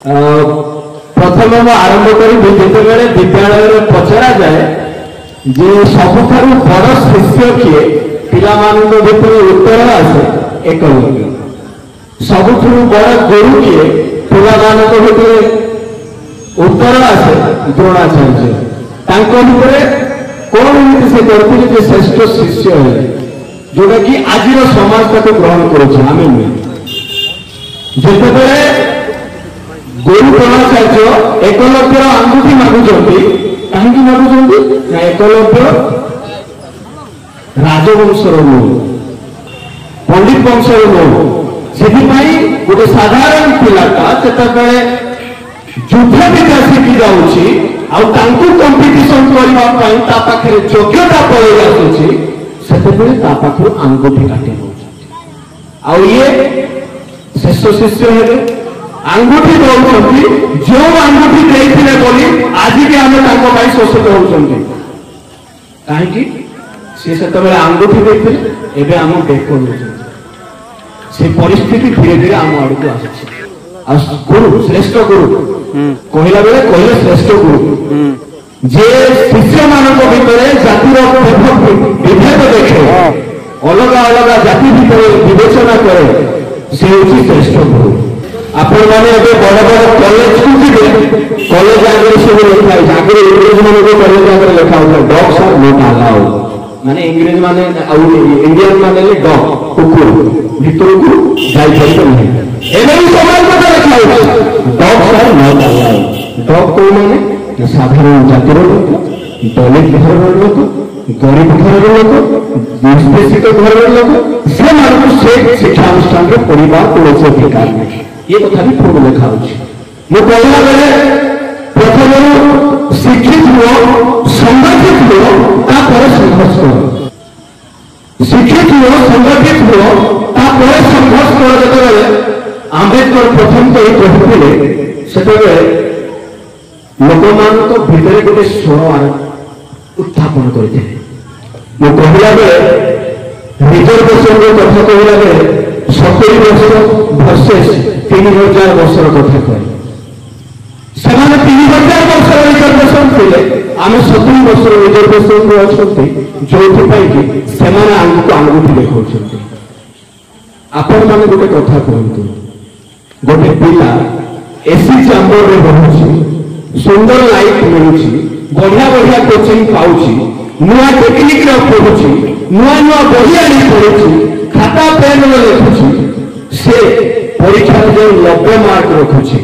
प्रथम आरंभ करी जितेबाला विद्यालय पचरा जाए जे सबुठ बड़ शिष्य किए पिला भर उत्तर आसे एकलव्य सबुठ बड़ गुरु किए पिला भर उत्तर आसे द्रोणाचार्य कौन से करते श्रेष्ठ शिष्य है जोटा कि आज समाज तक ग्रहण करें जितेबाला गुरु द्रोणाचार्य एकलव्यर आंगुठी मागुंट कहीं मागुंट एकलव्य राजवंशर नुह पंडित वंशर नुह से गोटे साधारण पिलाटा जिते युद्ध विद्या शिखी जाऊँगी कंपिटिशन करने योग्यता पड़े आसूसी से आंगुठी काटी नौ ये शेष शिष्य है आंगुठी दौरान जो आंगुठी देते बोली आज भी आम शोषित होती कहीं सी से आंगुठी देते आम बेक से परिस्थिति धीरे धीरे आम आड़ को आस गुरु श्रेष्ठ गुरु कहला बेले कहले श्रेष्ठ गुरु जे शिष्य मान भर जातिर विभेद देखे अलग अलग जाति भर विवेचना करे से हूँ श्रेष्ठ गुरु आपण मैंने बड़ बड़ कॉलेज को जी कॉलेज आगे सब लिखाई आगे इंग्रेज मान कॉलेज आगे लिखा होता डॉग्स आर नॉट अलाउड माने इंग्रेज माने इंडियन माने डॉग कुकुर भीतर को जाई पाइबो नहीं एने समाज को लिखा होता dogs are not allowed dog को माने साधारण जातिर लोक दलित घरर लोक गरीब घरर लोक निष्पेषित घरर लोक से मानक से शिक्षा अनुष्ठान रे परिवार को अधिकार नहीं ये कथा भी पूर्व लिखा कहला बेले प्रथम शिक्षित हुआ संगठित हुआ संघर्ष कर शिक्षित हुआ संगठित हुआ संघर्ष कर जो आंबेडकर प्रथम तो ये कहते से लोक मान भितर गोटे स्वर उत्थापन करते कहला बेले रिजर्वेशन कथा कहला बेले 70 वर्ष वर्सेस 3000 वर्षर कथा कहे से 3000 वर्ष रिजर्वेशन थे आम 70 वर्ष रिजर्वेशन अच्छा जो से आमको आंगुठी देखा आपण मैंने गोटे कथा कहतु गोटे पिला एसी चैम्बर में रोचे सुंदर लाइट मिलूँ बढ़िया बढ़िया कोचिंग पाऊँ नुआ टेक्निक पढ़ुची नुआ नुआ बही आनी पढ़ुची खाता पेन लिखुची से परीक्षा जो 90 मार्क रखुची